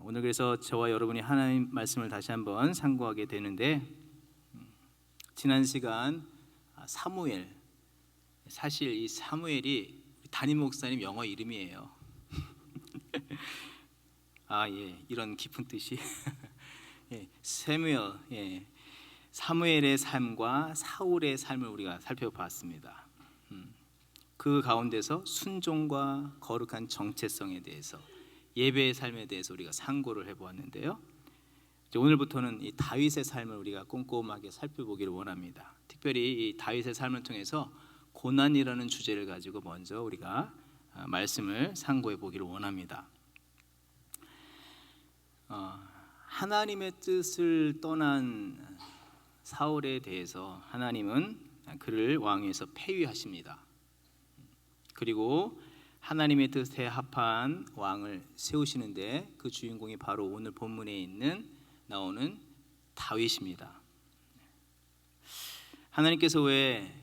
오늘 그래서 저와 여러분이 하나님 말씀을 다시 한번 상고하게 되는데, 지난 시간 사무엘, 사실 이 사무엘이 담임 목사님 영어 이름이에요. 이런 깊은 뜻이 사무엘, 사무엘의 삶과 사울의 삶을 우리가 살펴봤습니다. 그 가운데서 순종과 거룩한 정체성에 대해서, 예배의 삶에 대해서 우리가 상고를 해보았는데요. 오늘부터는 이 다윗의 삶을 우리가 꼼꼼하게 살펴보기를 원합니다. 특별히 이 다윗의 삶을 통해서 고난이라는 주제를 가지고 먼저 우리가 말씀을 상고해 보기를 원합니다. 하나님의 뜻을 떠난 사울에 대해서 하나님은 그를 왕위에서 폐위하십니다. 그리고 하나님의 뜻에 합한 왕을 세우시는데 그 주인공이 바로 오늘 본문에 나오는 다윗입니다. 하나님께서 왜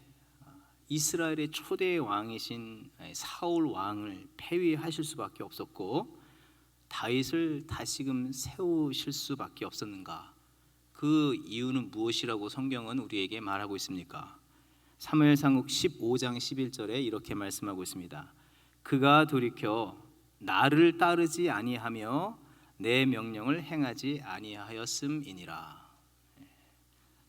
이스라엘의 초대 왕이신 사울 왕을 폐위하실 수밖에 없었고 다윗을 다시금 세우실 수밖에 없었는가? 그 이유는 무엇이라고 성경은 우리에게 말하고 있습니까? 사무엘상 15장 11절에 이렇게 말씀하고 있습니다. 그가 돌이켜 나를 따르지 아니하며 내 명령을 행하지 아니하였음이니라.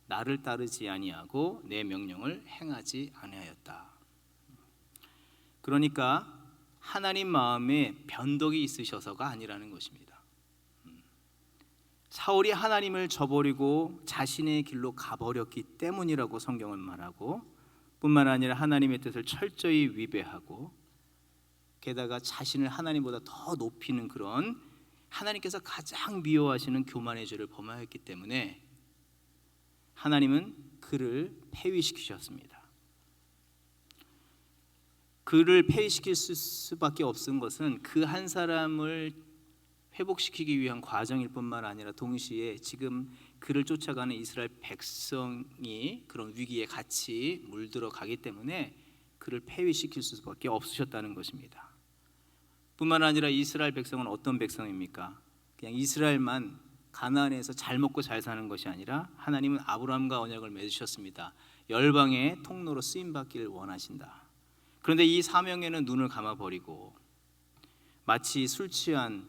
나를 따르지 아니하고 내 명령을 행하지 아니하였다. 그러니까 하나님 마음에 변덕이 있으셔서가 아니라는 것입니다. 사울이 하나님을 저버리고 자신의 길로 가버렸기 때문이라고 성경은 말하고, 뿐만 아니라 하나님의 뜻을 철저히 위배하고 게다가 자신을 하나님보다 더 높이는 그런 하나님께서 가장 미워하시는 교만의 죄를 범하였기 때문에 하나님은 그를 폐위시키셨습니다. 그를 폐위시킬 수밖에 없은 것은 그 한 사람을 회복시키기 위한 과정일 뿐만 아니라 동시에 지금 그를 쫓아가는 이스라엘 백성이 그런 위기에 같이 물들어 가기 때문에 그를 폐위시킬 수밖에 없으셨다는 것입니다. 뿐만 아니라 이스라엘 백성은 어떤 백성입니까? 그냥 이스라엘만 가나안에서 잘 먹고 잘 사는 것이 아니라 하나님은 아브라함과 언약을 맺으셨습니다. 열방의 통로로 쓰임받기를 원하신다. 그런데 이 사명에는 눈을 감아버리고 마치 술 취한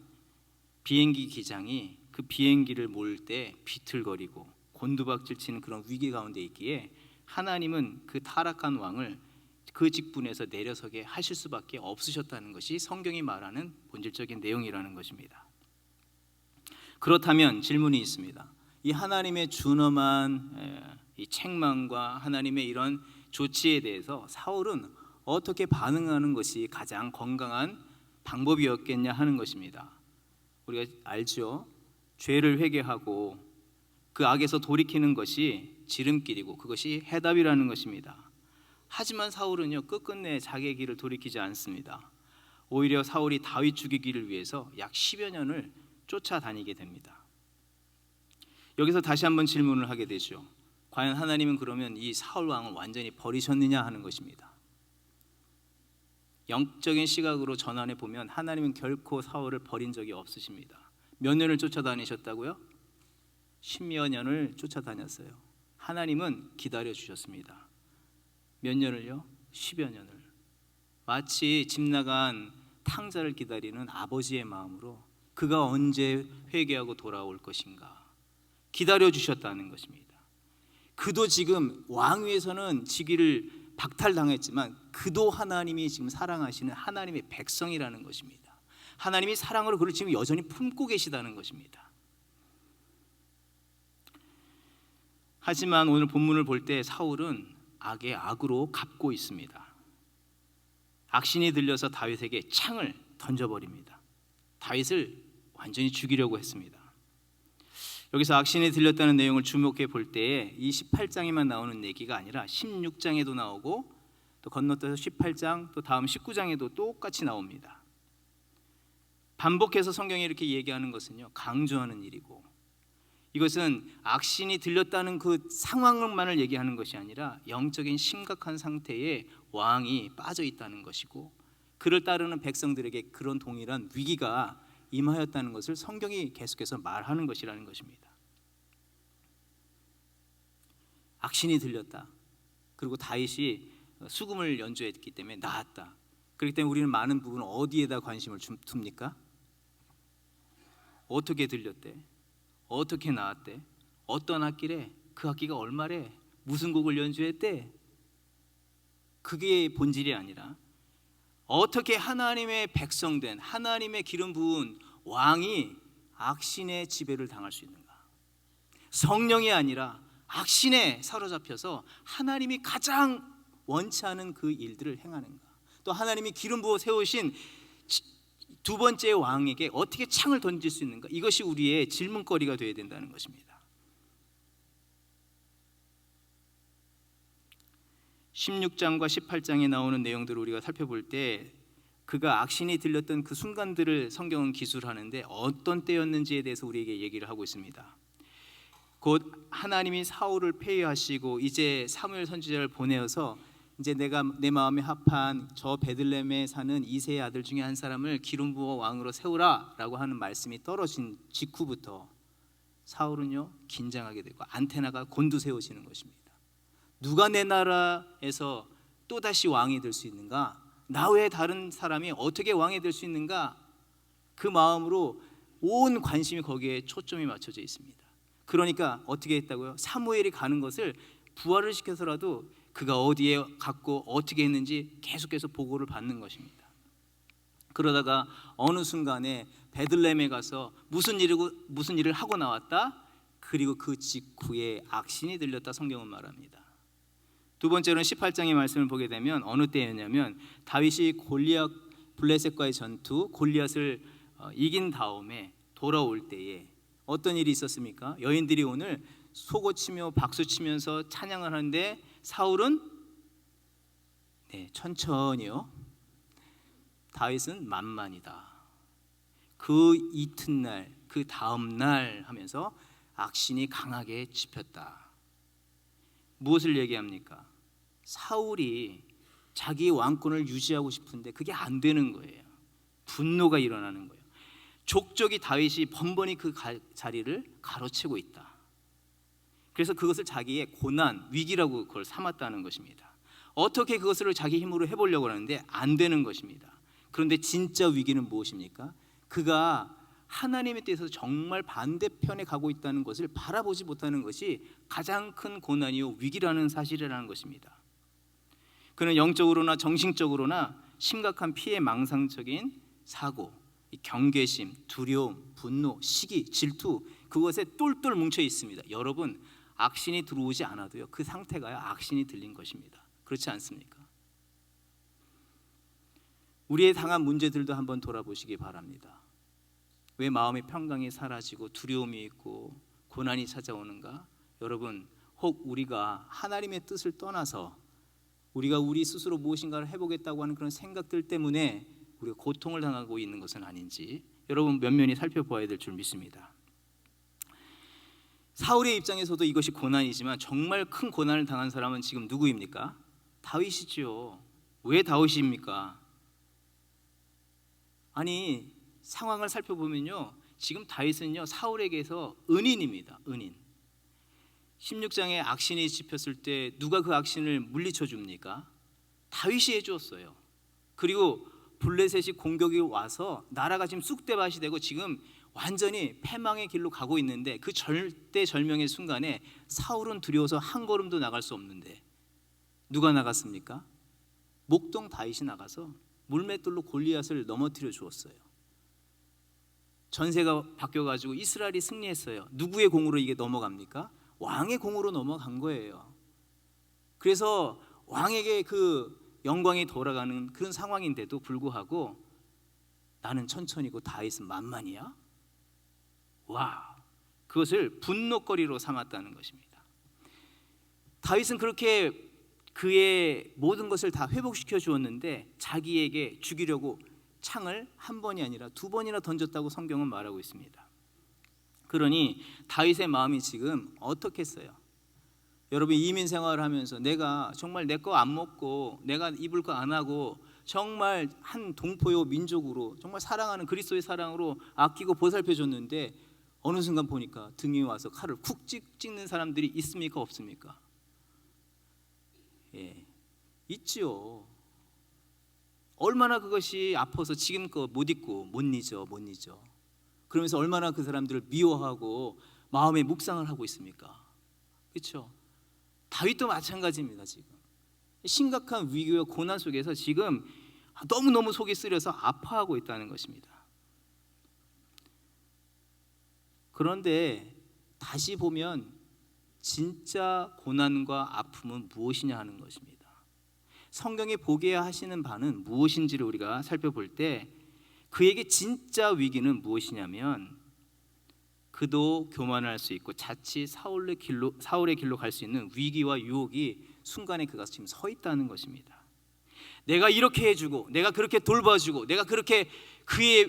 비행기 기장이 그 비행기를 몰 때 비틀거리고 곤두박질 치는 그런 위기 가운데 있기에 하나님은 그 타락한 왕을 그 직분에서 내려서게 하실 수밖에 없으셨다는 것이 성경이 말하는 본질적인 내용이라는 것입니다. 그렇다면 질문이 있습니다. 이 하나님의 준엄한 이 책망과 하나님의 이런 조치에 대해서 사울은 어떻게 반응하는 것이 가장 건강한 방법이었겠냐 하는 것입니다. 우리가 알죠. 죄를 회개하고 그 악에서 돌이키는 것이 지름길이고 그것이 해답이라는 것입니다. 하지만 사울은요, 끝끝내 자기의 길을 돌이키지 않습니다. 오히려 사울이 다윗 죽이기를 위해서 약 10여 년을 쫓아다니게 됩니다. 여기서 다시 한번 질문을 하게 되죠. 과연 하나님은 그러면 이 사울 왕을 완전히 버리셨느냐 하는 것입니다. 영적인 시각으로 전환해 보면 하나님은 결코 사울을 버린 적이 없으십니다. 몇 년을 쫓아다니셨다고요? 10여 년을 쫓아다녔어요. 하나님은 기다려 주셨습니다. 몇 년을요? 10여 년을. 마치 집 나간 탕자를 기다리는 아버지의 마음으로 그가 언제 회개하고 돌아올 것인가 기다려 주셨다는 것입니다. 그도 지금 왕위에서는 직위를 박탈당했지만 그도 하나님이 지금 사랑하시는 하나님의 백성이라는 것입니다. 하나님이 사랑으로 그를 지금 여전히 품고 계시다는 것입니다. 하지만 오늘 본문을 볼 때 사울은 악의 악으로 갚고 있습니다. 악신이 들려서 다윗에게 창을 던져버립니다. 다윗을 완전히 죽이려고 했습니다. 여기서 악신이 들렸다는 내용을 주목해 볼 때에 이 18장에만 나오는 얘기가 아니라 16장에도 나오고 또 건너뛰어서 18장 또 다음 19장에도 똑같이 나옵니다. 반복해서 성경이 이렇게 얘기하는 것은요, 강조하는 일이고 이것은 악신이 들렸다는 그 상황만을 얘기하는 것이 아니라 영적인 심각한 상태에 왕이 빠져 있다는 것이고 그를 따르는 백성들에게 그런 동일한 위기가 임하였다는 것을 성경이 계속해서 말하는 것이라는 것입니다. 악신이 들렸다. 그리고 다윗이 수금을 연주했기 때문에 나았다. 그렇기 때문에 우리는 많은 부분 어디에다 관심을 둡니까? 어떻게 들렸대? 어떻게 나왔대? 어떤 악기래? 그 악기가 얼마래? 무슨 곡을 연주했대? 그게 본질이 아니라 어떻게 하나님의 백성된 하나님의 기름 부은 왕이 악신의 지배를 당할 수 있는가? 성령이 아니라 악신에 사로잡혀서 하나님이 가장 원치 않은 그 일들을 행하는가? 또 하나님이 기름 부어 세우신 두 번째 왕에게 어떻게 창을 던질 수 있는가? 이것이 우리의 질문거리가 되어야 된다는 것입니다. 16장과 18장에 나오는 내용들을 우리가 살펴볼 때 그가 악신이 들렸던 그 순간들을 성경은 기술하는데 어떤 때였는지에 대해서 우리에게 얘기를 하고 있습니다. 곧 하나님이 사울을 폐위하시고 이제 사무엘 선지자를 보내어서 이제 내가 내 마음에 합한 저 베들레헴에 사는 이새의 아들 중에 한 사람을 기름 부어 왕으로 세우라라고 하는 말씀이 떨어진 직후부터 사울은요 긴장하게 되고 안테나가 곤두세워지는 것입니다. 누가 내 나라에서 또다시 왕이 될 수 있는가? 나 외에 다른 사람이 어떻게 왕이 될 수 있는가? 그 마음으로 온 관심이 거기에 초점이 맞춰져 있습니다. 그러니까 어떻게 했다고요? 사무엘이 가는 것을 부활을 시켜서라도 그가 어디에 갔고 어떻게 했는지 계속해서 보고를 받는 것입니다. 그러다가 어느 순간에 베들레헴에 가서 무슨 일을 하고 나왔다? 그리고 그 직후에 악신이 들렸다 성경은 말합니다. 두 번째로는 18장의 말씀을 보게 되면 어느 때였냐면 다윗이 골리앗 블레셋과의 전투 골리앗을 이긴 다음에 돌아올 때에 어떤 일이 있었습니까? 여인들이 오늘 소고치며 박수치면서 찬양을 하는데 사울은 천천히요. 다윗은 만만이다. 그 이튿날 그 다음날 하면서 악신이 강하게 짚였다. 무엇을 얘기합니까? 사울이 자기 왕권을 유지하고 싶은데 그게 안 되는 거예요. 분노가 일어나는 거예요. 족적이 다윗이 번번이 그 자리를 가로채고 있다. 그래서 그것을 자기의 고난, 위기라고 그걸 삼았다는 것입니다. 어떻게 그것을 자기 힘으로 해보려고 하는데 안 되는 것입니다. 그런데 진짜 위기는 무엇입니까? 그가 하나님에 대해서 정말 반대편에 가고 있다는 것을 바라보지 못하는 것이 가장 큰 고난이요 위기라는 사실이라는 것입니다. 그는 영적으로나 정신적으로나 심각한 피해 망상적인 사고, 경계심, 두려움, 분노, 시기, 질투 그것에 똘똘 뭉쳐 있습니다. 여러분 악신이 들어오지 않아도요 그 상태가요 악신이 들린 것입니다. 그렇지 않습니까? 우리의 당한 문제들도 한번 돌아보시기 바랍니다. 왜 마음의 평강이 사라지고 두려움이 있고 고난이 찾아오는가? 여러분 혹 우리가 하나님의 뜻을 떠나서 우리가 우리 스스로 무엇인가를 해보겠다고 하는 그런 생각들 때문에 우리가 고통을 당하고 있는 것은 아닌지 여러분 면면히 살펴보아야 될 줄 믿습니다. 사울의 입장에서도 이것이 고난이지만 정말 큰 고난을 당한 사람은 지금 누구입니까? 다윗이지요. 왜 다윗입니까? 아니 상황을 살펴보면요 지금 다윗은요 사울에게서 은인입니다. 은인. 16장에 악신이 짚혔을 때 누가 그 악신을 물리쳐 줍니까? 다윗이 해주었어요. 그리고 블레셋이 공격이 와서 나라가 지금 쑥대밭이 되고 지금 완전히 패망의 길로 가고 있는데 그 절대절명의 순간에 사울은 두려워서 한 걸음도 나갈 수 없는데 누가 나갔습니까? 목동 다윗이 나가서 물맷돌로 골리앗을 넘어뜨려 주었어요. 전세가 바뀌어가지고 이스라엘이 승리했어요. 누구의 공으로 이게 넘어갑니까? 왕의 공으로 넘어간 거예요. 그래서 왕에게 그 영광이 돌아가는 그런 상황인데도 불구하고 나는 천천히고 다윗은 만만이야? 와, 그것을 분노거리로 삼았다는 것입니다. 다윗은 그렇게 그의 모든 것을 다 회복시켜 주었는데 자기에게 죽이려고 창을 한 번이 아니라 두 번이나 던졌다고 성경은 말하고 있습니다. 그러니 다윗의 마음이 지금 어떻겠어요? 여러분 이민 생활을 하면서 내가 정말 내 거 안 먹고 내가 입을 거 안 하고 정말 한 동포요 민족으로 정말 사랑하는 그리스도의 사랑으로 아끼고 보살펴 줬는데 어느 순간 보니까 등에 와서 칼을 쿡 찍는 사람들이 있습니까 없습니까? 예, 있지요. 얼마나 그것이 아파서 지금껏 못 잊고 못 잊어. 그러면서 얼마나 그 사람들을 미워하고 마음에 묵상을 하고 있습니까? 그렇죠? 다윗도 마찬가지입니다. 지금 심각한 위기와 고난 속에서 지금 너무너무 속이 쓰려서 아파하고 있다는 것입니다. 그런데 다시 보면 진짜 고난과 아픔은 무엇이냐 하는 것입니다. 성경에 보게 하시는 바는 무엇인지를 우리가 살펴볼 때 그에게 진짜 위기는 무엇이냐면 그도 교만할 수 있고 자칫 사울의 길로 갈 수 있는 위기와 유혹이 순간에 그가 지금 서 있다는 것입니다. 내가 이렇게 해주고 내가 그렇게 돌봐주고 내가 그렇게 그의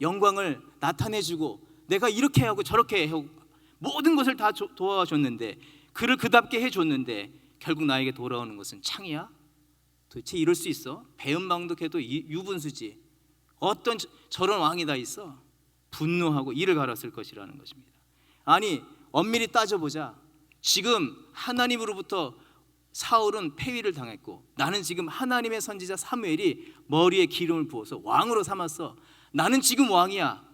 영광을 나타내주고 내가 이렇게 하고 저렇게 하고 모든 것을 다 도와줬는데 그를 그답게 해줬는데 결국 나에게 돌아오는 것은 창이야? 도대체 이럴 수 있어? 배은망덕 해도 유분수지. 어떤 저런 왕이 다 있어? 분노하고 이를 갈았을 것이라는 것입니다. 아니 엄밀히 따져보자. 지금 하나님으로부터 사울은 폐위를 당했고 나는 지금 하나님의 선지자 사무엘이 머리에 기름을 부어서 왕으로 삼았어. 나는 지금 왕이야.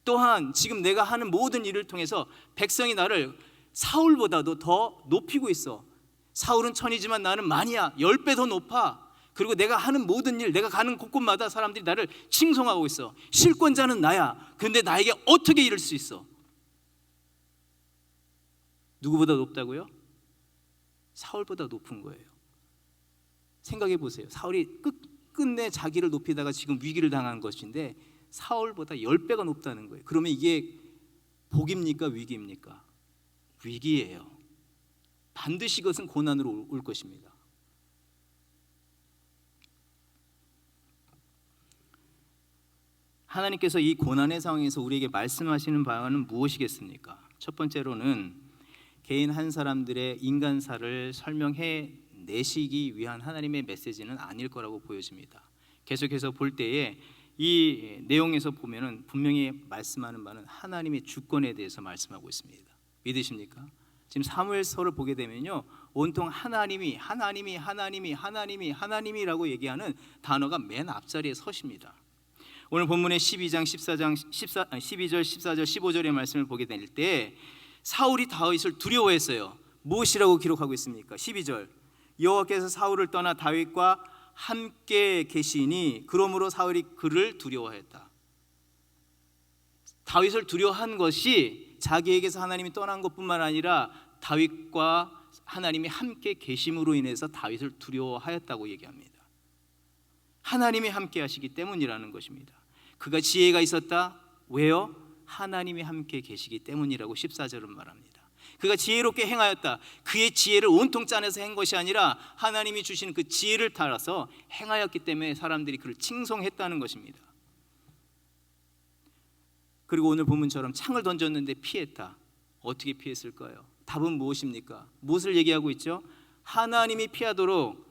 또한 지금 내가 하는 모든 일을 통해서 백성이 나를 사울보다도 더 높이고 있어. 사울은 천이지만 나는 만이야. 10배 더 높아. 그리고 내가 하는 모든 일, 내가 가는 곳곳마다 사람들이 나를 칭송하고 있어. 실권자는 나야. 근데 나에게 어떻게 이럴 수 있어? 누구보다 높다고요? 사울보다 높은 거예요. 생각해 보세요. 사울이 끝내 자기를 높이다가 지금 위기를 당한 것인데 사울보다 10배가 높다는 거예요. 그러면 이게 복입니까 위기입니까? 위기예요. 반드시 그것은 고난으로 올 것입니다. 하나님께서 이 고난의 상황에서 우리에게 말씀하시는 바는 무엇이겠습니까? 첫 번째로는 개인 한 사람들의 인간사를 설명해 내시기 위한 하나님의 메시지는 아닐 거라고 보여집니다. 계속해서 볼 때에 이 내용에서 보면은 분명히 말씀하는 바는 하나님의 주권에 대해서 말씀하고 있습니다. 믿으십니까? 지금 사무엘서를 보게 되면요, 온통 하나님이라고 얘기하는 단어가 맨 앞자리에 서십니다. 오늘 본문의 12절, 14절, 15절의 말씀을 보게 될 때 사울이 다윗을 두려워했어요. 무엇이라고 기록하고 있습니까? 12절, 여호와께서 사울을 떠나 다윗과 함께 계시니 그러므로 사울이 그를 두려워했다. 다윗을 두려워한 것이 자기에게서 하나님이 떠난 것뿐만 아니라 다윗과 하나님이 함께 계심으로 인해서 다윗을 두려워하였다고 얘기합니다. 하나님이 함께 하시기 때문이라는 것입니다. 그가 지혜가 있었다. 왜요? 하나님이 함께 계시기 때문이라고 14절은 말합니다. 그가 지혜롭게 행하였다. 그의 지혜를 온통 짜내서 한 것이 아니라 하나님이 주신 그 지혜를 따라서 행하였기 때문에 사람들이 그를 칭송했다는 것입니다. 그리고 오늘 본문처럼 창을 던졌는데 피했다. 어떻게 피했을까요? 답은 무엇입니까? 무엇을 얘기하고 있죠? 하나님이 피하도록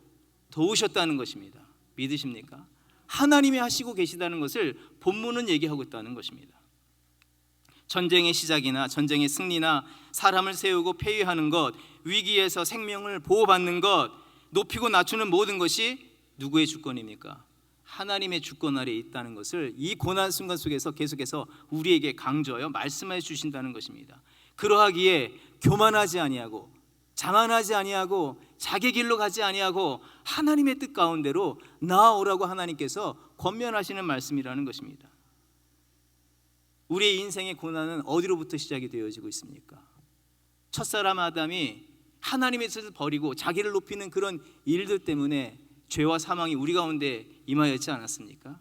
도우셨다는 것입니다. 믿으십니까? 하나님이 하시고 계시다는 것을 본문은 얘기하고 있다는 것입니다. 전쟁의 시작이나 전쟁의 승리나 사람을 세우고 폐위하는 것, 위기에서 생명을 보호받는 것, 높이고 낮추는 모든 것이 누구의 주권입니까? 하나님의 주권 아래에 있다는 것을 이 고난 순간 속에서 계속해서 우리에게 강조하여 말씀해 주신다는 것입니다. 그러하기에 교만하지 아니하고 자만하지 아니하고 자기 길로 가지 아니하고 하나님의 뜻 가운데로 나아오라고 하나님께서 권면하시는 말씀이라는 것입니다. 우리의 인생의 고난은 어디로부터 시작이 되어지고 있습니까? 첫사람 아담이 하나님의 뜻을 버리고 자기를 높이는 그런 일들 때문에 죄와 사망이 우리 가운데 임하였지 않았습니까?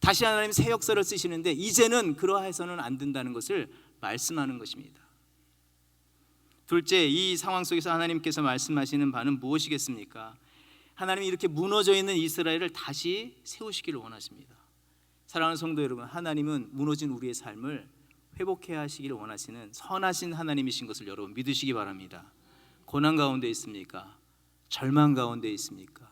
다시 하나님 새 역사를 쓰시는데 이제는 그러해서는 안 된다는 것을 말씀하는 것입니다. 둘째, 이 상황 속에서 하나님께서 말씀하시는 바는 무엇이겠습니까? 하나님이 이렇게 무너져 있는 이스라엘을 다시 세우시기를 원하십니다. 사랑하는 성도 여러분, 하나님은 무너진 우리의 삶을 회복해야 하시기를 원하시는 선하신 하나님이신 것을 여러분 믿으시기 바랍니다. 고난 가운데 있습니까? 절망 가운데 있습니까?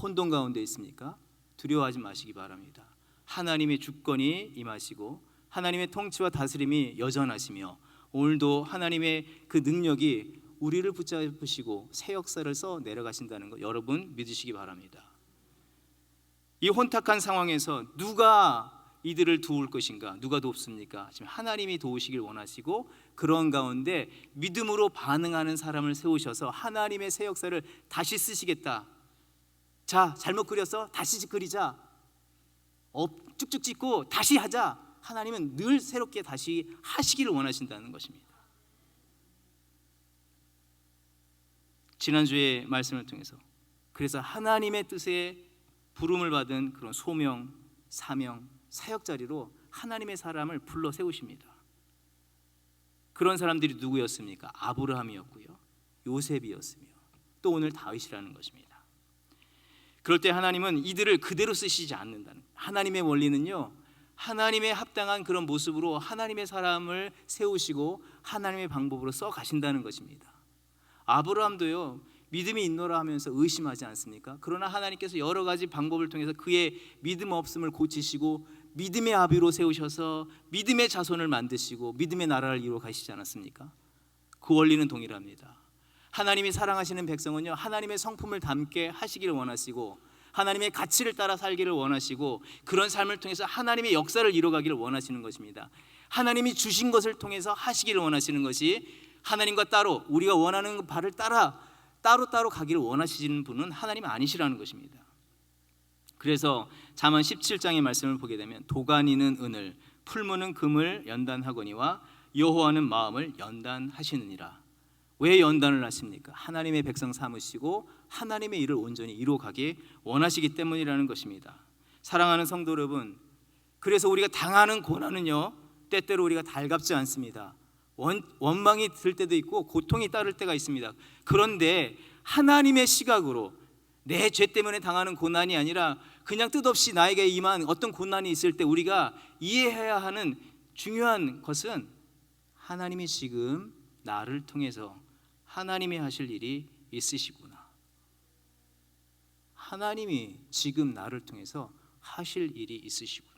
혼돈 가운데 있습니까? 두려워하지 마시기 바랍니다. 하나님의 주권이 임하시고 하나님의 통치와 다스림이 여전하시며 오늘도 하나님의 그 능력이 우리를 붙잡으시고 새 역사를 써 내려가신다는 거 여러분 믿으시기 바랍니다. 이 혼탁한 상황에서 누가 이들을 도울 것인가? 누가 돕습니까? 지금 하나님이 도우시길 원하시고 그런 가운데 믿음으로 반응하는 사람을 세우셔서 하나님의 새 역사를 다시 쓰시겠다. 자, 잘못 그렸어? 다시 그리자. 쭉쭉 찍고 다시 하자. 하나님은 늘 새롭게 다시 하시기를 원하신다는 것입니다. 지난주의 말씀을 통해서 그래서 하나님의 뜻에 부름을 받은 그런 소명, 사명, 사역 자리로 하나님의 사람을 불러 세우십니다. 그런 사람들이 누구였습니까? 아브라함이었고요, 요셉이었으며 또 오늘 다윗이라는 것입니다. 그럴 때 하나님은 이들을 그대로 쓰시지 않는다는, 하나님의 원리는요, 하나님의 합당한 그런 모습으로 하나님의 사람을 세우시고 하나님의 방법으로 써 가신다는 것입니다. 아브라함도요, 믿음이 있노라 하면서 의심하지 않습니까? 그러나 하나님께서 여러 가지 방법을 통해서 그의 믿음 없음을 고치시고 믿음의 아비로 세우셔서 믿음의 자손을 만드시고 믿음의 나라를 이루어 가시지 않았습니까? 그 원리는 동일합니다. 하나님이 사랑하시는 백성은요, 하나님의 성품을 담게 하시기를 원하시고 하나님의 가치를 따라 살기를 원하시고 그런 삶을 통해서 하나님의 역사를 이루어가기를 원하시는 것입니다. 하나님이 주신 것을 통해서 하시기를 원하시는 것이, 하나님과 따로 우리가 원하는 바를 따라 따로따로 가기를 원하시는 분은 하나님 아니시라는 것입니다. 그래서 잠언 17장의 말씀을 보게 되면 도가니는 은을, 풀무는 금을 연단하거니와 여호와는 마음을 연단하시느니라. 왜 연단을 하십니까? 하나님의 백성 삼으시고 하나님의 일을 온전히 이루어가기 원하시기 때문이라는 것입니다. 사랑하는 성도 여러분, 그래서 우리가 당하는 고난은요, 때때로 우리가 달갑지 않습니다. 원망이 들 때도 있고 고통이 따를 때가 있습니다. 그런데 하나님의 시각으로 내 죄 때문에 당하는 고난이 아니라 그냥 뜻없이 나에게 임한 어떤 고난이 있을 때 우리가 이해해야 하는 중요한 것은 하나님이 지금 나를 통해서 하나님이 하실 일이 있으시구나. 하나님이 지금 나를 통해서 하실 일이 있으시구나.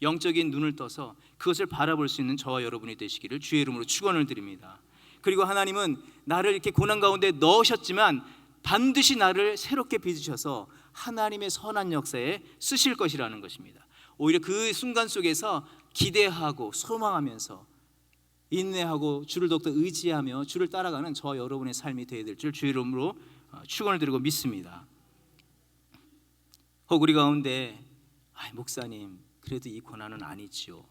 영적인 눈을 떠서 그것을 바라볼 수 있는 저와 여러분이 되시기를 주의 이름으로 축원을 드립니다. 그리고 하나님은 나를 이렇게 고난 가운데 넣으셨지만 반드시 나를 새롭게 빚으셔서 하나님의 선한 역사에 쓰실 것이라는 것입니다. 오히려 그 순간 속에서 기대하고 소망하면서 인내하고 주를 더욱더 의지하며 주를 따라가는 저와 여러분의 삶이 되어야 될 줄 주의 이름으로 축원을 드리고 믿습니다. 혹 우리 가운데 목사님 그래도 이 고난은 아니지요.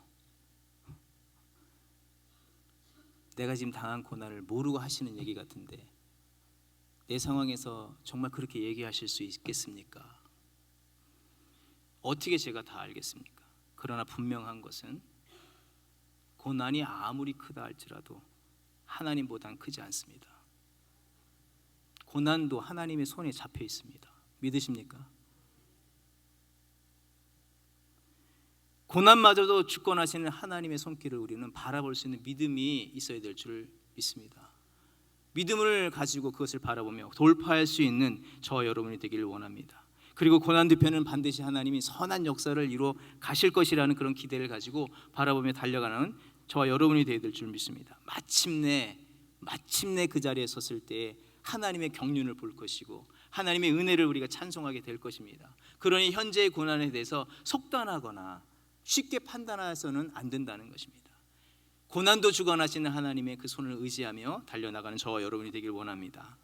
내가 지금 당한 고난을 모르고 하시는 얘기 같은데 내 상황에서 정말 그렇게 얘기하실 수 있겠습니까? 어떻게 제가 다 알겠습니까? 그러나 분명한 것은 고난이 아무리 크다 할지라도 하나님보단 크지 않습니다. 고난도 하나님의 손에 잡혀 있습니다. 믿으십니까? 고난마저도 주권하시는 하나님의 손길을 우리는 바라볼 수 있는 믿음이 있어야 될 줄 믿습니다. 믿음을 가지고 그것을 바라보며 돌파할 수 있는 저와 여러분이 되기를 원합니다. 그리고 고난 뒤편은 반드시 하나님이 선한 역사를 이루어 가실 것이라는 그런 기대를 가지고 바라보며 달려가는 저와 여러분이 되어야 될 줄 믿습니다. 마침내 그 자리에 섰을 때 하나님의 경륜을 볼 것이고 하나님의 은혜를 우리가 찬송하게 될 것입니다. 그러니 현재의 고난에 대해서 속단하거나 쉽게 판단해서는 안 된다는 것입니다. 고난도 주관하시는 하나님의 그 손을 의지하며 달려나가는 저와 여러분이 되길 원합니다.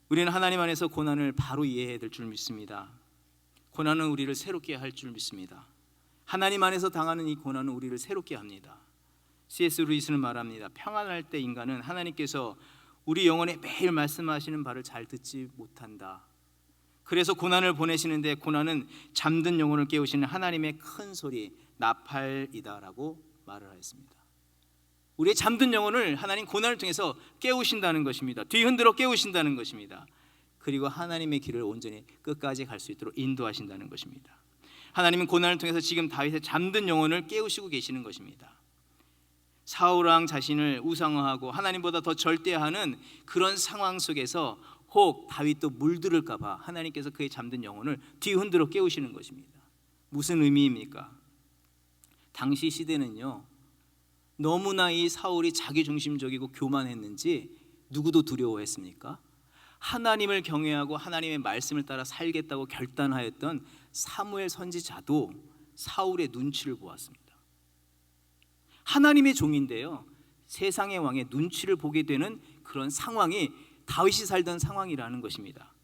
우리는 하나님 안에서 고난을 바로 이해해야 될 줄 믿습니다. 고난은 우리를 새롭게 할 줄 믿습니다. 하나님 안에서 당하는 이 고난은 우리를 새롭게 합니다. C.S. 루이스는 말합니다. 평안할 때 인간은 하나님께서 우리 영혼에 매일 말씀하시는 바를 잘 듣지 못한다. 그래서 고난을 보내시는데 고난은 잠든 영혼을 깨우시는 하나님의 큰 소리 나팔이다라고 말을 하였습니다. 우리의 잠든 영혼을 하나님 고난을 통해서 깨우신다는 것입니다. 뒤흔들어 깨우신다는 것입니다. 그리고 하나님의 길을 온전히 끝까지 갈 수 있도록 인도하신다는 것입니다. 하나님은 고난을 통해서 지금 다윗의 잠든 영혼을 깨우시고 계시는 것입니다. 사울 왕 자신을 우상화하고 하나님보다 더 절대하는 그런 상황 속에서 혹 다윗도 물들을까 봐 하나님께서 그의 잠든 영혼을 뒤흔들어 깨우시는 것입니다. 무슨 의미입니까? 당시 시대는요, 너무나 이 사울이 자기중심적이고 교만했는지 누구도 두려워했습니까? 하나님을 경외하고 하나님의 말씀을 따라 살겠다고 결단하였던 사무엘 선지자도 사울의 눈치를 보았습니다. 하나님의 종인데요, 세상의 왕의 눈치를 보게 되는 그런 상황이 다윗이 살던 상황이라는 것입니다.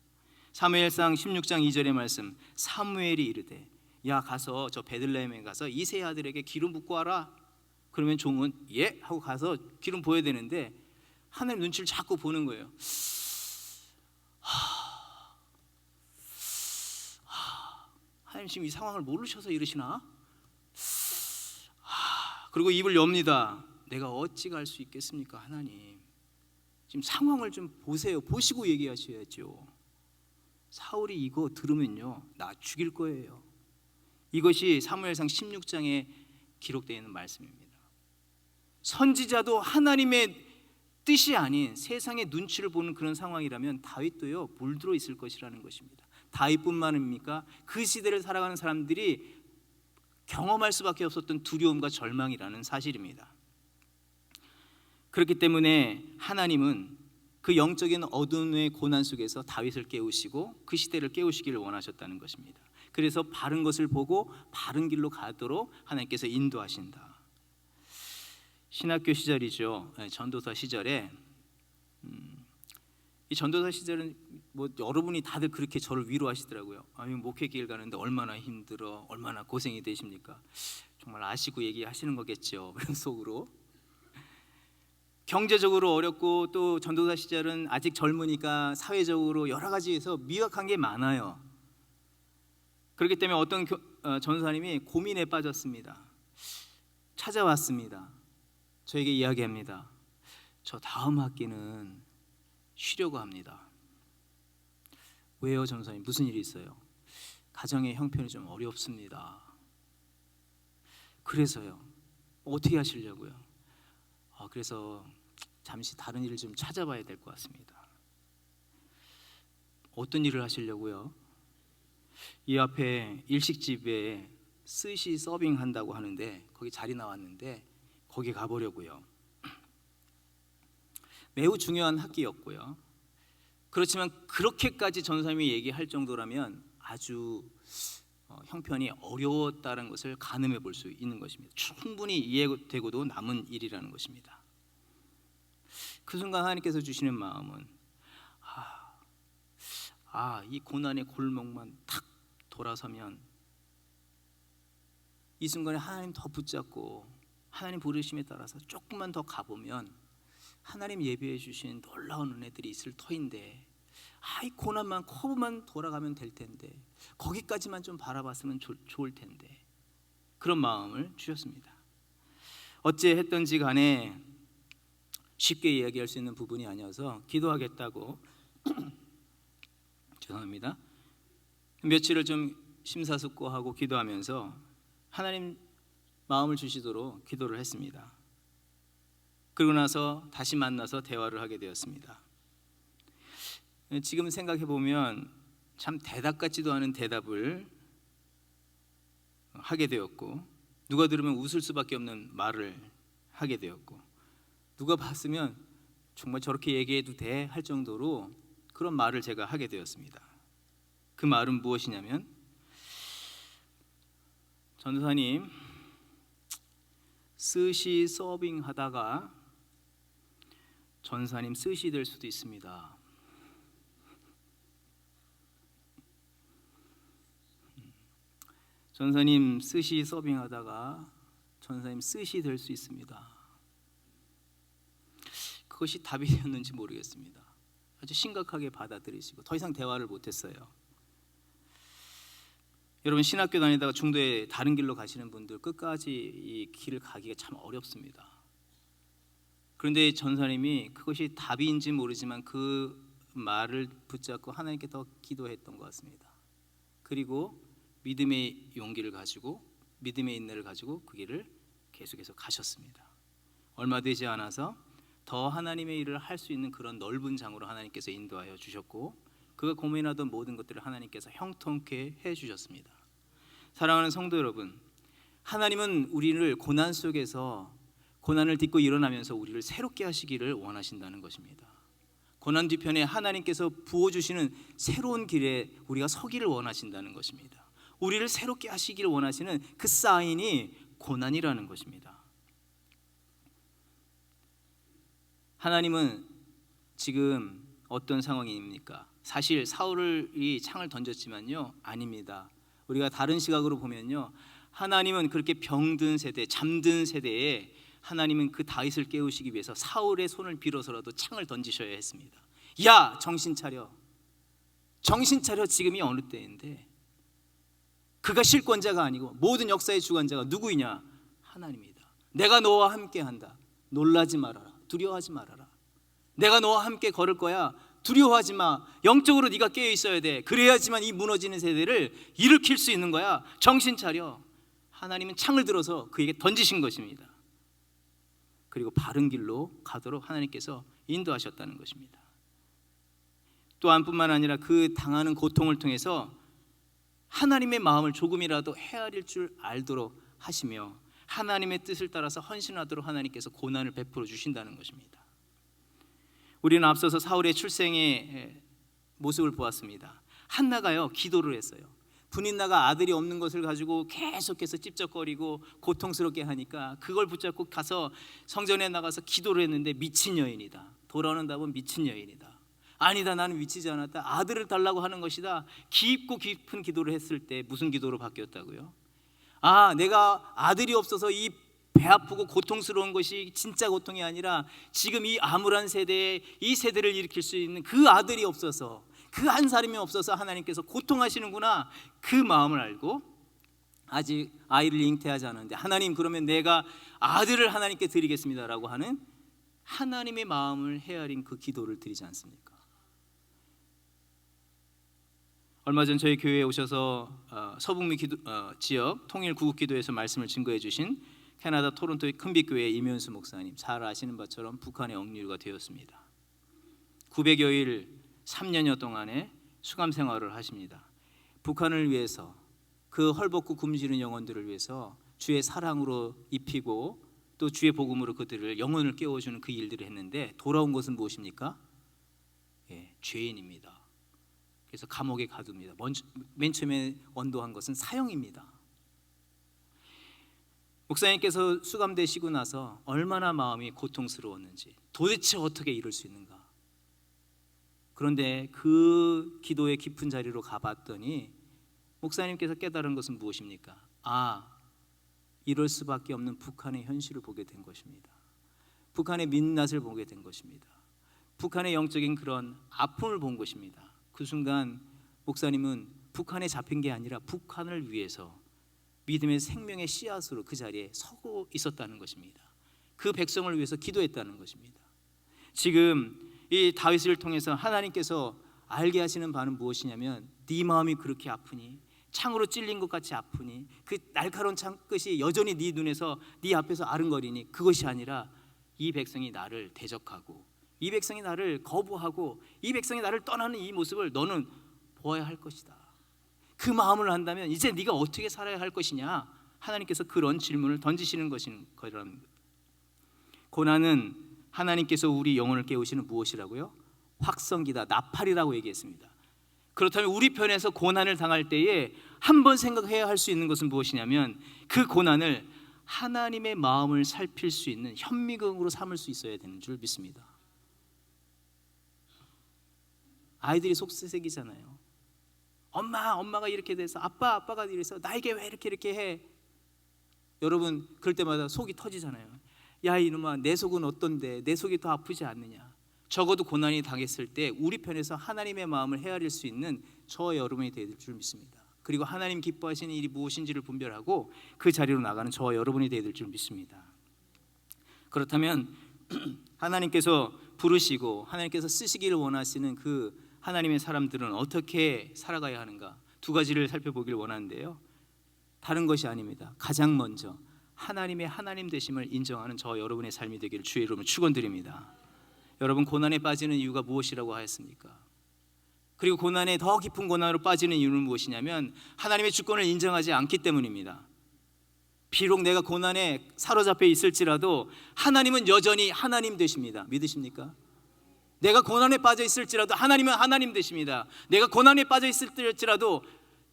사무엘상 16장 2절의 말씀, 사무엘이 이르되 야 가서 저 베들레헴에 가서 이세 아들에게 기름 붓고 와라. 그러면 종은 예 하고 가서 기름 부어야 되는데 하나님 눈치를 자꾸 보는 거예요. 하나님 지금 이 상황을 모르셔서 이러시나? 그리고 입을 엽니다. 내가 어찌 갈 수 있겠습니까? 하나님 지금 상황을 좀 보세요. 보시고 얘기하셔야죠. 사울이 이거 들으면요 나 죽일 거예요. 이것이 사무엘상 16장에 기록되어 있는 말씀입니다. 선지자도 하나님의 뜻이 아닌 세상의 눈치를 보는 그런 상황이라면 다윗도요 물들어 있을 것이라는 것입니다. 다윗뿐만입니까? 그 시대를 살아가는 사람들이 경험할 수밖에 없었던 두려움과 절망이라는 사실입니다. 그렇기 때문에 하나님은 그 영적인 어둠의 고난 속에서 다윗을 깨우시고 그 시대를 깨우시기를 원하셨다는 것입니다. 그래서 바른 것을 보고 바른 길로 가도록 하나님께서 인도하신다. 신학교 시절이죠. 전도사 시절에 이 전도사 시절은 뭐 여러분이 다들 그렇게 저를 위로하시더라고요. 목회 길 가는데 얼마나 힘들어, 얼마나 고생이 되십니까? 정말 아시고 얘기하시는 거겠죠. 그런 속으로 경제적으로 어렵고 또 전도사 시절은 아직 젊으니까 사회적으로 여러 가지에서 미약한 게 많아요. 그렇기 때문에 어떤 전도사님이 고민에 빠졌습니다. 찾아왔습니다. 저에게 이야기합니다. 저 다음 학기는 쉬려고 합니다. 왜요, 전도사님? 무슨 일이 있어요? 가정의 형편이 좀 어렵습니다. 그래서요. 어떻게 하시려고요? 그래서 잠시 다른 일을 좀 찾아봐야 될 것 같습니다. 어떤 일을 하시려고요? 이 앞에 일식집에 스시 서빙 한다고 하는데 거기 자리 나왔는데 거기 가보려고요. 매우 중요한 학기였고요. 그렇지만 그렇게까지 전사님이 얘기할 정도라면 아주 형편이 어려웠다는 것을 가늠해 볼 수 있는 것입니다. 충분히 이해되고도 남은 일이라는 것입니다. 그 순간 하나님께서 주시는 마음은 이 고난의 골목만 탁 돌아서면 이 순간에 하나님 더 붙잡고 하나님 부르심에 따라서 조금만 더 가보면 하나님 예비해 주신 놀라운 은혜들이 있을 터인데 이 고난만 커브만 돌아가면 될 텐데 거기까지만 좀 바라봤으면 좋을 텐데 그런 마음을 주셨습니다. 어찌 했던지 간에 쉽게 이야기할 수 있는 부분이 아니어서 기도하겠다고 죄송합니다. 며칠을 좀 심사숙고하고 기도하면서 하나님 마음을 주시도록 기도를 했습니다. 그러고 나서 다시 만나서 대화를 하게 되었습니다. 지금 생각해 보면 참 대답 같지도 않은 대답을 하게 되었고 누가 들으면 웃을 수밖에 없는 말을 하게 되었고 누가 봤으면 정말 저렇게 얘기해도 돼 할 정도로 그런 말을 제가 하게 되었습니다. 그 말은 무엇이냐면 전도사님 스시 서빙 하다가 전사님 스시 될 수도 있습니다. 전사님 스시 서빙 하다가 전사님 스시 될 수 있습니다. 그것이 답이 되었는지 모르겠습니다. 아주 심각하게 받아들이시고 더 이상 대화를 못했어요. 여러분 신학교 다니다가 중도에 다른 길로 가시는 분들 끝까지 이 길을 가기가 참 어렵습니다. 그런데 전사님이 그것이 답인지 모르지만 그 말을 붙잡고 하나님께 더 기도했던 것 같습니다. 그리고 믿음의 용기를 가지고 믿음의 인내를 가지고 그 길을 계속해서 가셨습니다. 얼마 되지 않아서 더 하나님의 일을 할 수 있는 그런 넓은 장으로 하나님께서 인도하여 주셨고, 그가 고민하던 모든 것들을 하나님께서 형통케 해주셨습니다. 사랑하는 성도 여러분, 하나님은 우리를 고난 속에서 고난을 딛고 일어나면서 우리를 새롭게 하시기를 원하신다는 것입니다. 고난 뒤편에 하나님께서 부어주시는 새로운 길에 우리가 서기를 원하신다는 것입니다. 우리를 새롭게 하시기를 원하시는 그 사인이 고난이라는 것입니다. 하나님은 지금 어떤 상황입니까? 사실 사울이 창을 던졌지만요, 아닙니다. 우리가 다른 시각으로 보면요, 하나님은 그렇게 병든 세대, 잠든 세대에 하나님은 그 다윗을 깨우시기 위해서 사울의 손을 빌어서라도 창을 던지셔야 했습니다. 야, 정신 차려, 정신 차려. 지금이 어느 때인데. 그가 실권자가 아니고 모든 역사의 주관자가 누구이냐? 하나님이다. 내가 너와 함께 한다. 놀라지 말아라. 두려워하지 말아라. 내가 너와 함께 걸을 거야. 두려워하지 마. 영적으로 네가 깨어 있어야 돼. 그래야지만 이 무너지는 세대를 일으킬 수 있는 거야. 정신 차려. 하나님은 창을 들어서 그에게 던지신 것입니다. 그리고 바른 길로 가도록 하나님께서 인도하셨다는 것입니다. 또한 뿐만 아니라 그 당하는 고통을 통해서 하나님의 마음을 조금이라도 헤아릴 줄 알도록 하시며 하나님의 뜻을 따라서 헌신하도록 하나님께서 고난을 베풀어 주신다는 것입니다. 우리는 앞서서 사울의 출생의 모습을 보았습니다. 한나가요, 기도를 했어요. 분인나가 아들이 없는 것을 가지고 계속해서 찝쩍거리고 고통스럽게 하니까 그걸 붙잡고 가서 성전에 나가서 기도를 했는데 미친 여인이다. 돌아오는 답은 미친 여인이다. 아니다, 나는 미치지 않았다. 아들을 달라고 하는 것이다. 깊고 깊은 기도를 했을 때 무슨 기도로 바뀌었다고요? 아, 내가 아들이 없어서 이 배 아프고 고통스러운 것이 진짜 고통이 아니라 지금 이 암울한 세대에 이 세대를 일으킬 수 있는 그 아들이 없어서, 그 한 사람이 없어서 하나님께서 고통하시는구나. 그 마음을 알고 아직 아이를 잉태하지 않았는데 하나님, 그러면 내가 아들을 하나님께 드리겠습니다라고 하는 하나님의 마음을 헤아린 그 기도를 드리지 않습니까? 얼마 전 저희 교회에 오셔서 서북미 지역 통일 구국기도에서 말씀을 증거해 주신 캐나다 토론토의 큰빛교회 이면수 목사님, 잘 아시는 바처럼 북한에 억류가 되었습니다. 900여일 3년여 동안의 수감 생활을 하십니다. 북한을 위해서, 그 헐벗고 굶주린 영혼들을 위해서 주의 사랑으로 입히고 또 주의 복음으로 그들을 영혼을 깨워주는 그 일들을 했는데 돌아온 것은 무엇입니까? 죄인입니다. 그래서 감옥에 가둡니다. 맨 처음에 언도한 것은 사형입니다. 목사님께서 수감되시고 나서 얼마나 마음이 고통스러웠는지, 도대체 어떻게 이럴 수 있는가. 그런데 그 기도의 깊은 자리로 가봤더니 목사님께서 깨달은 것은 무엇입니까? 아, 이럴 수밖에 없는 북한의 현실을 보게 된 것입니다. 북한의 민낯을 보게 된 것입니다. 북한의 영적인 그런 아픔을 본 것입니다. 그 순간 목사님은 북한에 잡힌 게 아니라 북한을 위해서 믿음의 생명의 씨앗으로 그 자리에 서고 있었다는 것입니다. 그 백성을 위해서 기도했다는 것입니다. 지금 이 다윗을 통해서 하나님께서 알게 하시는 바는 무엇이냐면, 네 마음이 그렇게 아프니, 창으로 찔린 것 같이 아프니, 그 날카로운 창끝이 여전히 네 눈에서 네 앞에서 아른거리니, 그것이 아니라 이 백성이 나를 대적하고 이 백성이 나를 거부하고 이 백성이 나를 떠나는 이 모습을 너는 보아야 할 것이다. 그 마음을 한다면 이제 네가 어떻게 살아야 할 것이냐. 하나님께서 그런 질문을 던지시는 것인 거랍니다. 고난은 하나님께서 우리 영혼을 깨우시는 무엇이라고요? 확성기다, 나팔이라고 얘기했습니다. 그렇다면 우리 편에서 고난을 당할 때에 한 번 생각해야 할 수 있는 것은 무엇이냐면, 그 고난을 하나님의 마음을 살필 수 있는 현미경으로 삼을 수 있어야 되는 줄 믿습니다. 아이들이 속세색이잖아요. 엄마가 이렇게 돼서, 아빠가 이래서 나에게 왜 이렇게 해? 여러분, 그럴 때마다 속이 터지잖아요. 야, 이놈아, 내 속은 어떤데? 내 속이 더 아프지 않느냐? 적어도 고난이 당했을 때 우리 편에서 하나님의 마음을 헤아릴 수 있는 저와 여러분이 될 줄 믿습니다. 그리고 하나님 기뻐하시는 일이 무엇인지를 분별하고 그 자리로 나가는 저와 여러분이 되어야 될 줄 믿습니다. 그렇다면 하나님께서 부르시고 하나님께서 쓰시기를 원하시는 그 하나님의 사람들은 어떻게 살아가야 하는가? 두 가지를 살펴보기를 원하는데요, 다른 것이 아닙니다. 가장 먼저 하나님의 하나님 되심을 인정하는 저 여러분의 삶이 되기를 주의 이름으로 축원드립니다. 여러분, 고난에 빠지는 이유가 무엇이라고 하였습니까? 그리고 고난에 더 깊은 고난으로 빠지는 이유는 무엇이냐면 하나님의 주권을 인정하지 않기 때문입니다. 비록 내가 고난에 사로잡혀 있을지라도 하나님은 여전히 하나님 되십니다. 믿으십니까? 내가 고난에 빠져 있을지라도 하나님은 하나님 되십니다. 내가 고난에 빠져 있을지라도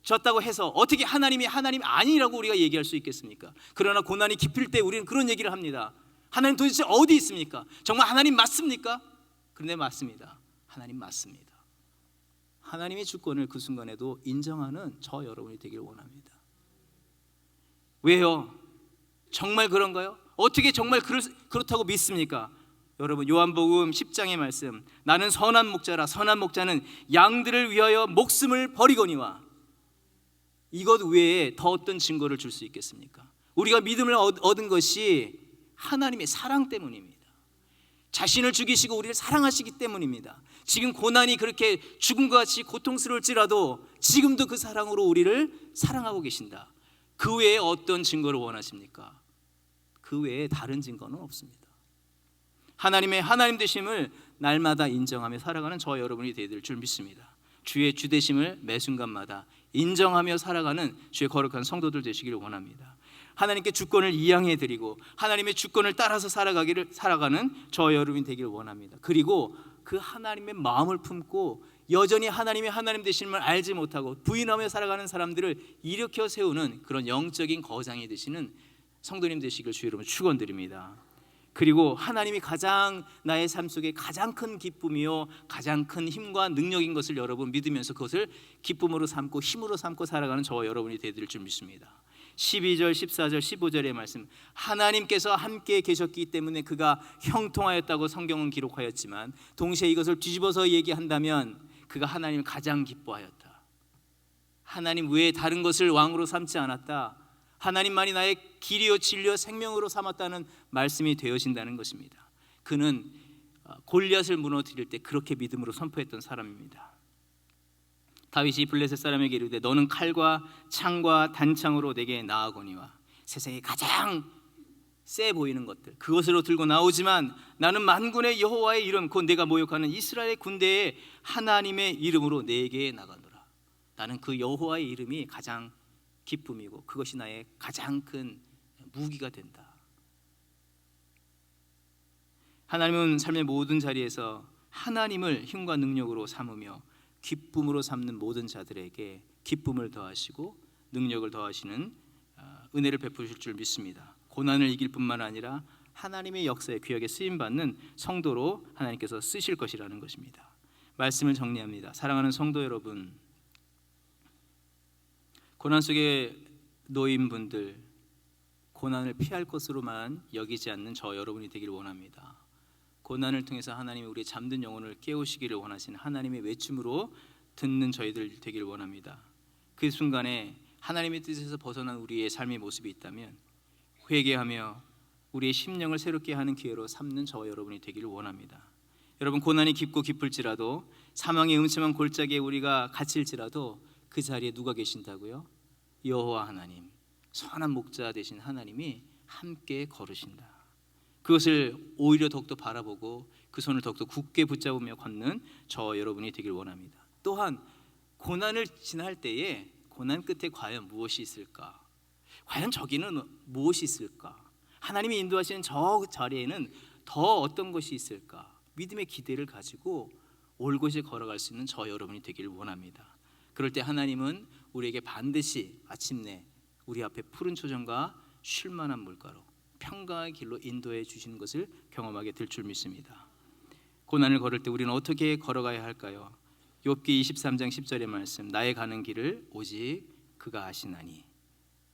졌다고 해서 어떻게 하나님이 하나님 아니라고 우리가 얘기할 수 있겠습니까? 그러나 고난이 깊을 때 우리는 그런 얘기를 합니다. 하나님 도대체 어디 있습니까? 정말 하나님 맞습니까? 그런데 맞습니다. 하나님 맞습니다. 하나님의 주권을 그 순간에도 인정하는 저 여러분이 되기를 원합니다. 왜요? 정말 그런가요? 어떻게 정말 그렇다고 믿습니까? 여러분, 요한복음 10장의 말씀, 나는 선한 목자라. 선한 목자는 양들을 위하여 목숨을 버리거니와. 이것 외에 더 어떤 증거를 줄 수 있겠습니까? 우리가 믿음을 얻은 것이 하나님의 사랑 때문입니다. 자신을 죽이시고 우리를 사랑하시기 때문입니다. 지금 고난이 그렇게 죽음과 같이 고통스러울지라도 지금도 그 사랑으로 우리를 사랑하고 계신다. 그 외에 어떤 증거를 원하십니까? 그 외에 다른 증거는 없습니다. 하나님의 하나님 되심을 날마다 인정하며 살아가는 저 여러분이 되실 줄 믿습니다. 주의 주 되심을 매 순간마다 인정하며 살아가는 주의 거룩한 성도들 되시기를 원합니다. 하나님께 주권을 이양해 드리고 하나님의 주권을 따라서 살아가는 저 여러분이 되기를 원합니다. 그리고 그 하나님의 마음을 품고 여전히 하나님의 하나님 되심을 알지 못하고 부인하며 살아가는 사람들을 일으켜 세우는 그런 영적인 거장이 되시는 성도님 되시길 주의 이름으로 축원드립니다. 그리고 하나님이 가장 나의 삶 속에 가장 큰 기쁨이요 가장 큰 힘과 능력인 것을 여러분 믿으면서 그것을 기쁨으로 삼고 힘으로 삼고 살아가는 저와 여러분이 되어드릴 줄 믿습니다. 12절, 14절, 15절의 말씀, 하나님께서 함께 계셨기 때문에 그가 형통하였다고 성경은 기록하였지만 동시에 이것을 뒤집어서 얘기한다면 그가 하나님을 가장 기뻐하였다. 하나님 외에 다른 것을 왕으로 삼지 않았다. 하나님만이 나의 길이요 진리요 생명으로 삼았다는 말씀이 되어진다는 것입니다. 그는 골리앗을 무너뜨릴 때 그렇게 믿음으로 선포했던 사람입니다. 다윗이 블레셋 사람에게 이르되 너는 칼과 창과 단창으로 내게 나아거니와. 세상에 가장 세 보이는 것들 그것으로 들고 나오지만 나는 만군의 여호와의 이름 곧 내가 모욕하는 이스라엘 군대의 하나님의 이름으로 내게 나가노라. 나는 그 여호와의 이름이 가장 기쁨이고 그것이 나의 가장 큰 무기가 된다. 하나님은 삶의 모든 자리에서 하나님을 힘과 능력으로 삼으며 기쁨으로 삼는 모든 자들에게 기쁨을 더하시고 능력을 더하시는 은혜를 베푸실 줄 믿습니다. 고난을 이길 뿐만 아니라 하나님의 역사에 귀하게 쓰임받는 성도로 하나님께서 쓰실 것이라는 것입니다. 말씀을 정리합니다. 사랑하는 성도 여러분, 고난 속에 놓인 분들, 고난을 피할 것으로만 여기지 않는 저 여러분이 되기를 원합니다. 고난을 통해서 하나님이 우리의 잠든 영혼을 깨우시기를 원하시는 하나님의 외침으로 듣는 저희들 되기를 원합니다. 그 순간에 하나님의 뜻에서 벗어난 우리의 삶의 모습이 있다면 회개하며 우리의 심령을 새롭게 하는 기회로 삼는 저와 여러분이 되기를 원합니다. 여러분, 고난이 깊고 깊을지라도 사망의 음침한 골짜기에 우리가 갇힐지라도 그 자리에 누가 계신다고요? 여호와 하나님, 선한 목자 되신 하나님이 함께 걸으신다. 그것을 오히려 더욱더 바라보고 그 손을 더욱더 굳게 붙잡으며 걷는 저 여러분이 되길 원합니다. 또한 고난을 지날 때에 고난 끝에 과연 무엇이 있을까? 과연 저기는 무엇이 있을까? 하나님이 인도하시는 저 자리에는 더 어떤 것이 있을까? 믿음의 기대를 가지고 올 곳에 걸어갈 수 있는 저 여러분이 되길 원합니다. 그럴 때 하나님은 우리에게 반드시 마침내 우리 앞에 푸른 초정과 쉴만한 물가로 평강의 길로 인도해 주시는 것을 경험하게 될 줄 믿습니다. 고난을 걸을 때 우리는 어떻게 걸어가야 할까요? 욥기 23장 10절의 말씀, 나의 가는 길을 오직 그가 아시나니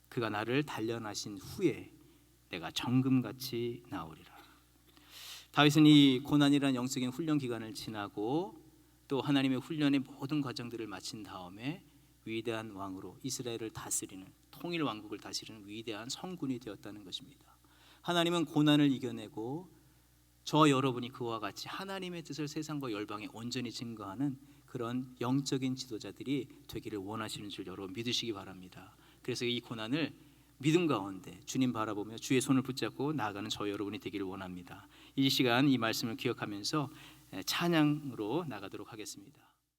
그가 나를 단련하신 후에 내가 정금같이 나오리라. 다윗은 이 고난이라는 영적인 훈련 기간을 지나고 또 하나님의 훈련의 모든 과정들을 마친 다음에 위대한 왕으로 이스라엘을 다스리는 통일 왕국을 다스리는 위대한 성군이 되었다는 것입니다. 하나님은 고난을 이겨내고 저 여러분이 그와 같이 하나님의 뜻을 세상과 열방에 온전히 증거하는 그런 영적인 지도자들이 되기를 원하시는 줄 여러분 믿으시기 바랍니다. 그래서 이 고난을 믿음 가운데 주님 바라보며 주의 손을 붙잡고 나아가는 저 여러분이 되기를 원합니다. 이 시간 이 말씀을 기억하면서 찬양으로 나가도록 하겠습니다.